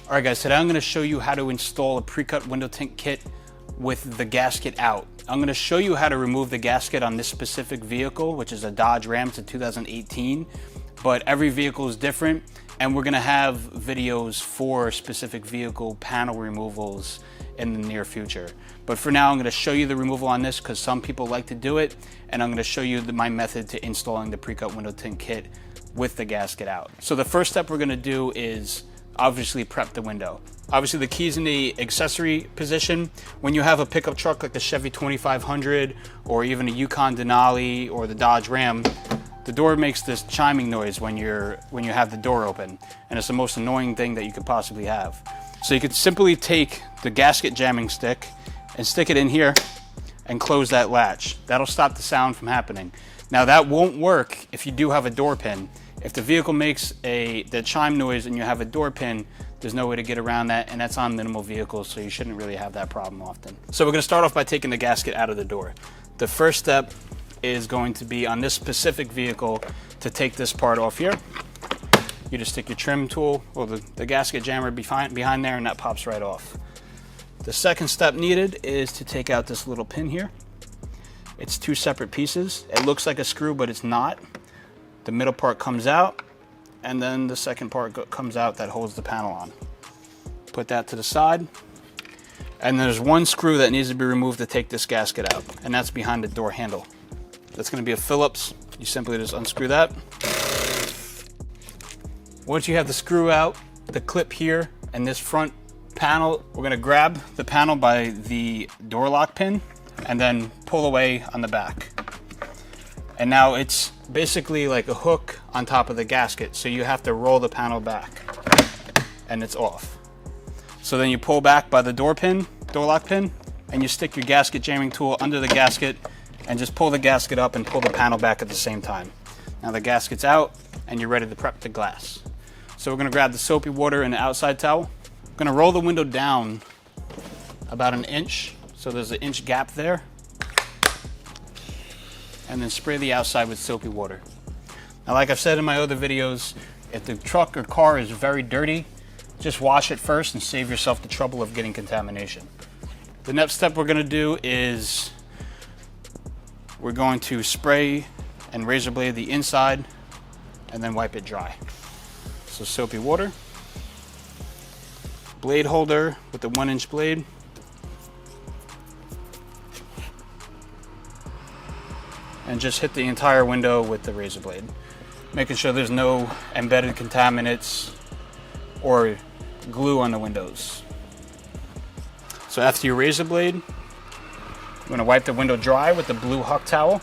All right guys, today I'm going to show you how to install a pre-cut window tint kit with the gasket out. I'm going to show you how to remove the gasket on this specific vehicle, which is a Dodge Ram. It's a 2018, but every vehicle is different, and we're going to have videos for specific vehicle panel removals in the near future. But for now, I'm going to show you the removal on this because some people like to do it, and I'm going to show you my method to installing the pre-cut window tint kit with the gasket out. So the first step we're going to do is obviously prep the window. Obviously the key's in the accessory position. When you have a pickup truck like the Chevy 2500 or even a Yukon Denali or the Dodge Ram, the door makes this chiming noise when you have the door open, and it's the most annoying thing that you could possibly have. So you could simply take the gasket jamming stick and stick it in here and close that latch. That'll stop the sound from happening. Now that won't work if you do have a door pin. If the vehicle makes the chime noise and you have a door pin, there's no way to get around that, and that's on minimal vehicles, so you shouldn't really have that problem often. So we're going to start off by taking the gasket out of the door. The first step is going to be on this specific vehicle to take this part off here. You just stick your trim tool or the gasket jammer behind there, and that pops right off. The second step needed is to take out this little pin here. It's two separate pieces. It looks like a screw, but it's not. The middle part comes out, and then the second part comes out that holds the panel on. Put that to the side, and there's one screw that needs to be removed to take this gasket out, and that's behind the door handle. That's going to be a Phillips. You simply just unscrew that. Once you have the screw out, the clip here, and this front panel, we're going to grab the panel by the door lock pin and then pull away on the back. And now it's basically like a hook on top of the gasket, so you have to roll the panel back and it's off. So then you pull back by the door lock pin, and you stick your gasket jamming tool under the gasket and just pull the gasket up and pull the panel back at the same time. Now the gasket's out and you're ready to prep the glass. So we're going to grab the soapy water and the outside towel. I'm going to roll the window down about an inch, so there's an inch gap there, and then spray the outside with soapy water. Now, like I've said in my other videos, if the truck or car is very dirty, just wash it first and save yourself the trouble of getting contamination. The next step we're going to do is we're going to spray and razor blade the inside and then wipe it dry. So soapy water, blade holder with the 1-inch blade, and just hit the entire window with the razor blade, making sure there's no embedded contaminants or glue on the windows. So after you razor blade, you're going to wipe the window dry with the blue Huck towel.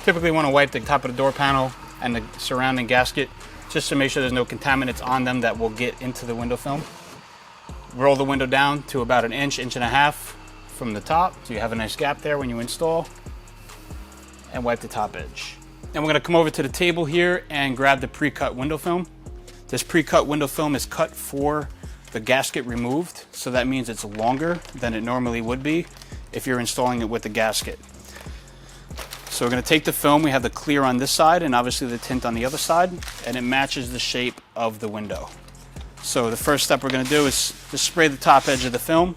Typically want to wipe the top of the door panel and the surrounding gasket just to make sure there's no contaminants on them that will get into the window film. Roll the window down to about an inch, inch and a half from the top, so you have a nice gap there when you install, and wipe the top edge. Then we're going to come over to the table here and grab the pre-cut window film. This pre-cut window film is cut for the gasket removed, so that means it's longer than it normally would be if you're installing it with the gasket. So we're going to take the film. We have the clear on this side and obviously the tint on the other side, and it matches the shape of the window. So the first step we're going to do is just spray the top edge of the film,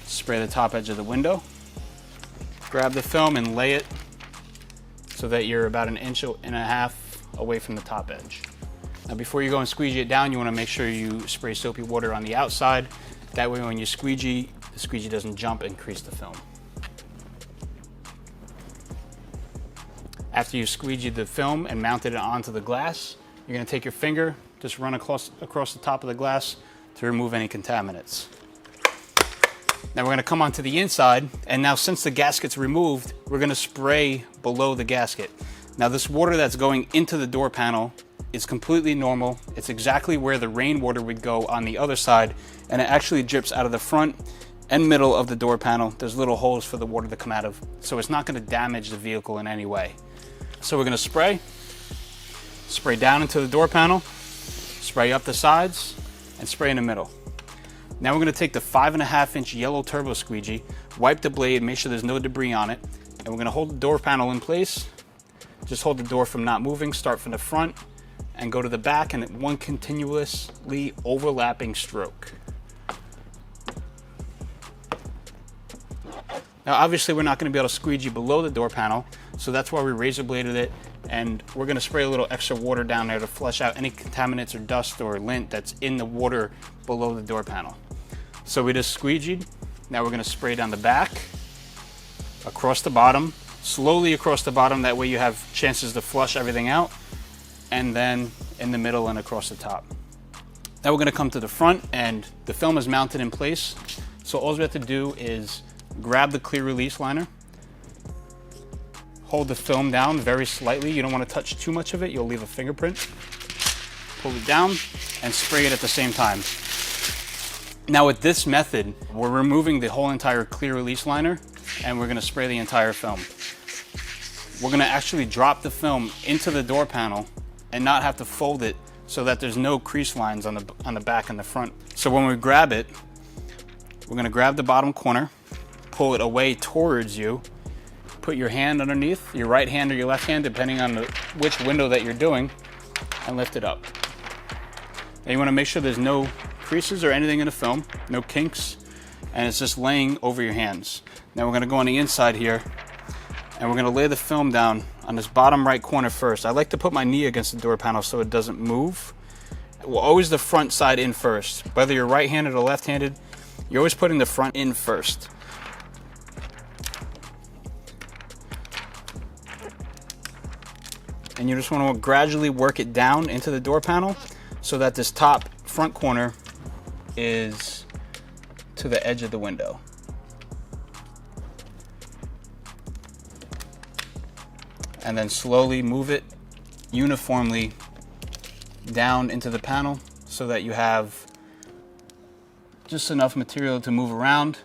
spray the top edge of the window, grab the film and lay it so that you're about an inch and a half away from the top edge. Now before you go and squeegee it down, you want to make sure you spray soapy water on the outside. That way when you squeegee, the squeegee doesn't jump and crease the film. After you squeegee the film and mounted it onto the glass, you're going to take your finger, just run across the top of the glass to remove any contaminants. Now we're going to come onto the inside, and now since the gasket's removed, we're going to spray below the gasket. Now this water that's going into the door panel is completely normal. It's exactly where the rainwater would go on the other side, and it actually drips out of the front and middle of the door panel. There's little holes for the water to come out of, so it's not going to damage the vehicle in any way. So we're going to spray down into the door panel, spray up the sides, and spray in the middle. Now we're going to take the 5.5-inch yellow turbo squeegee, wipe the blade, make sure there's no debris on it, and we're going to hold the door panel in place. Just hold the door from not moving, start from the front, and go to the back in one continuously overlapping stroke. Now obviously we're not going to be able to squeegee below the door panel, so that's why we razor bladed it, and we're going to spray a little extra water down there to flush out any contaminants or dust or lint that's in the water below the door panel. So we just squeegeed. Now we're going to spray down the back, across the bottom, slowly across the bottom, that way you have chances to flush everything out, and then in the middle and across the top. Now we're going to come to the front, and the film is mounted in place, so all we have to do is grab the clear release liner, hold the film down very slightly. You don't want to touch too much of it, you'll leave a fingerprint. Pull it down and spray it at the same time. Now with this method, we're removing the whole entire clear release liner, and we're going to spray the entire film. We're going to actually drop the film into the door panel and not have to fold it, so that there's no crease lines on the back and the front. So when we grab it, we're going to grab the bottom corner, pull it away towards you, put your hand underneath, your right hand or your left hand, depending on which window that you're doing, and lift it up. Now you want to make sure there's no creases or anything in the film, no kinks, and it's just laying over your hands. Now we're going to go on the inside here, and we're going to lay the film down on this bottom right corner first. I like to put my knee against the door panel so it doesn't move. Well, always the front side in first. Whether you're right-handed or left-handed, you're always putting the front in first. And you just want to gradually work it down into the door panel so that this top front corner is to the edge of the window. And then slowly move it uniformly down into the panel so that you have just enough material to move around,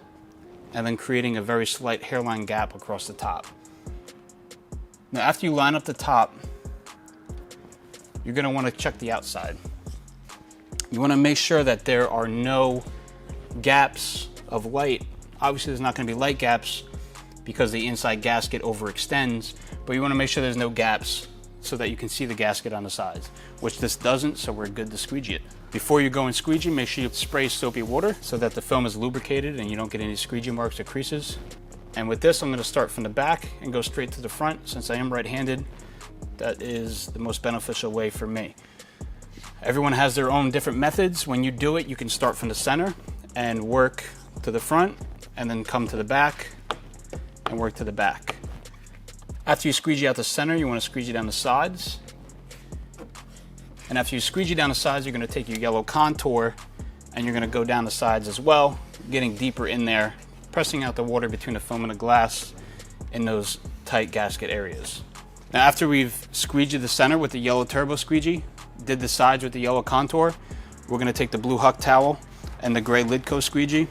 and then creating a very slight hairline gap across the top. Now after you line up the top, you're going to want to check the outside. You want to make sure that there are no gaps of light. Obviously there's not going to be light gaps because the inside gasket overextends, but you want to make sure there's no gaps so that you can see the gasket on the sides, which this doesn't, so we're good to squeegee it. Before you go and squeegee, make sure you spray soapy water so that the film is lubricated and you don't get any squeegee marks or creases. And with this, I'm going to start from the back and go straight to the front. Since I am right-handed, that is the most beneficial way for me. Everyone has their own different methods. When you do it, you can start from the center and work to the front, and then come to the back and work to the back. After you squeegee out the center, you want to squeegee down the sides. And after you squeegee down the sides, you're going to take your yellow contour and you're going to go down the sides as well, getting deeper in there, pressing out the water between the film and the glass in those tight gasket areas. Now after we've squeegeed the center with the yellow turbo squeegee, did the sides with the yellow contour, we're going to take the blue Huck towel and the gray Lidco squeegee,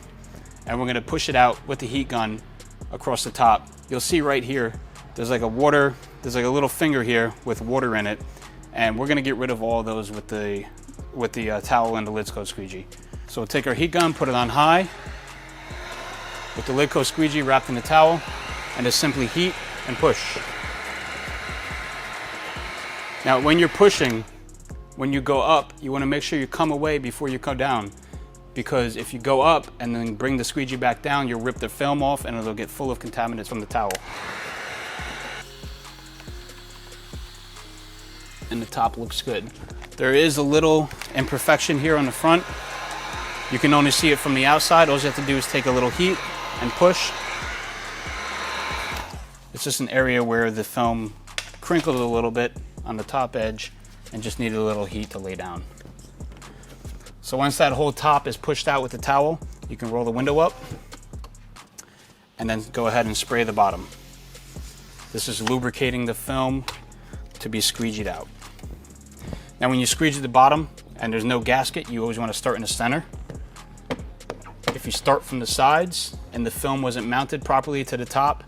and we're going to push it out with the heat gun across the top. You'll see right here, there's like a little finger here with water in it, and we're going to get rid of all of those with the towel and the Lidco squeegee. So we'll take our heat gun, put it on high with the Lidco squeegee wrapped in the towel, and just simply heat and push. Now when you're pushing, when you go up, you want to make sure you come away before you come down, because if you go up and then bring the squeegee back down, you'll rip the film off and it'll get full of contaminants from the towel. And the top looks good. There is a little imperfection here on the front. You can only see it from the outside. All you have to do is take a little heat and push. It's just an area where the film crinkled a little bit on the top edge and just needed a little heat to lay down. So once that whole top is pushed out with the towel, you can roll the window up and then go ahead and spray the bottom. This is lubricating the film to be squeegeed out. Now when you squeegee the bottom and there's no gasket, you always want to start in the center. If you start from the sides and the film wasn't mounted properly to the top,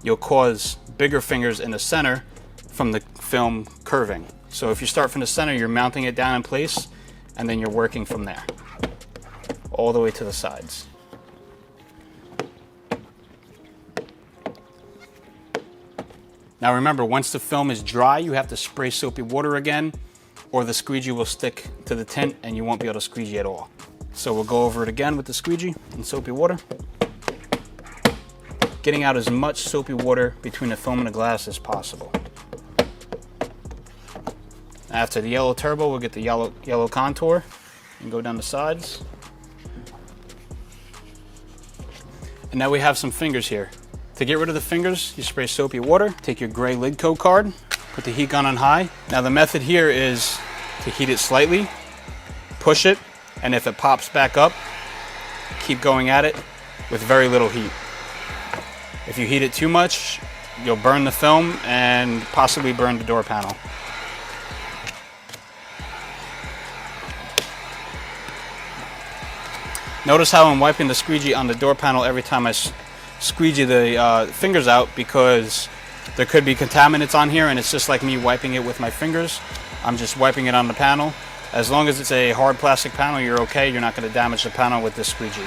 you'll cause bigger fingers in the center from the film curving. So if you start from the center, you're mounting it down in place, and then you're working from there all the way to the sides. Now remember, once the film is dry, you have to spray soapy water again or the squeegee will stick to the tint and you won't be able to squeegee at all. So we'll go over it again with the squeegee and soapy water. Getting out as much soapy water between the film and the glass as possible. After the yellow turbo, we'll get the yellow contour and go down the sides. And now we have some fingers here. To get rid of the fingers, you spray soapy water, take your gray lid coat card, put the heat gun on high. Now the method here is to heat it slightly, push it, and if it pops back up, keep going at it with very little heat. If you heat it too much, you'll burn the film and possibly burn the door panel. Notice how I'm wiping the squeegee on the door panel every time I squeegee the fingers out, because there could be contaminants on here and it's just like me wiping it with my fingers. I'm just wiping it on the panel. As long as it's a hard plastic panel, you're okay. You're not going to damage the panel with this squeegee.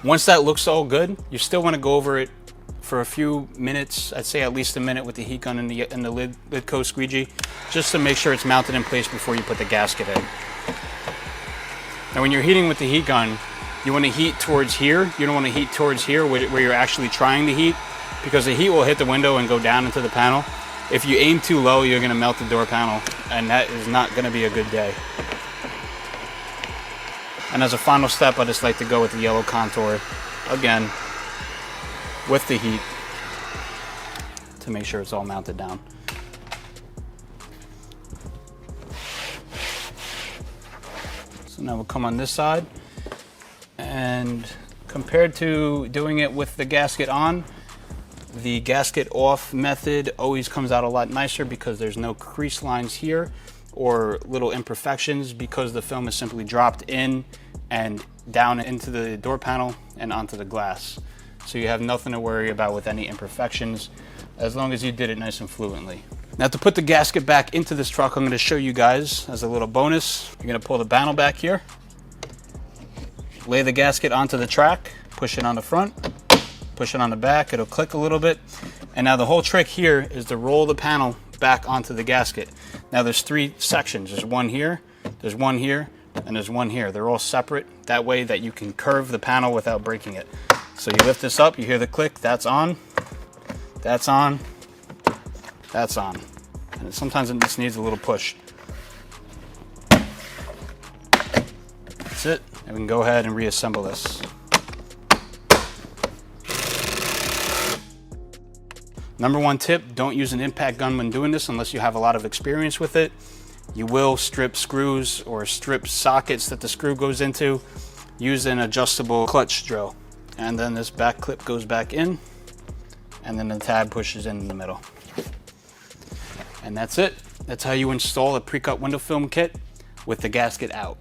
Once that looks all good, you still want to go over it for a few minutes. I'd say at least a minute with the heat gun and the lid coat squeegee, just to make sure it's mounted in place before you put the gasket in. Now when you're heating with the heat gun, you want to heat towards here. You don't want to heat towards here where you're actually trying to heat, because the heat will hit the window and go down into the panel. If you aim too low, you're going to melt the door panel, and that is not going to be a good day. And as a final step, I just like to go with the yellow contour again with the heat to make sure it's all mounted down. So now we'll come on this side, and compared to doing it with the gasket on, the gasket off method always comes out a lot nicer because there's no crease lines here or little imperfections, because the film is simply dropped in and down into the door panel and onto the glass. So you have nothing to worry about with any imperfections, as long as you did it nice and fluently. Now to put the gasket back into this truck, I'm going to show you guys as a little bonus. You're going to pull the panel back here, lay the gasket onto the track, push it on the front, push it on the back, it'll click a little bit. And now the whole trick here is to roll the panel back onto the gasket. Now there's three sections. There's one here, there's one here, and there's one here. They're all separate. That way that you can curve the panel without breaking it. So you lift this up, you hear the click, that's on, that's on, that's on. And sometimes it just needs a little push. That's it. And we can go ahead and reassemble this. Number one tip, don't use an impact gun when doing this unless you have a lot of experience with it. You will strip screws or strip sockets that the screw goes into. Use an adjustable clutch drill. And then this back clip goes back in, and then the tab pushes in the middle. And that's it. That's how you install a pre-cut window film kit with the gasket out.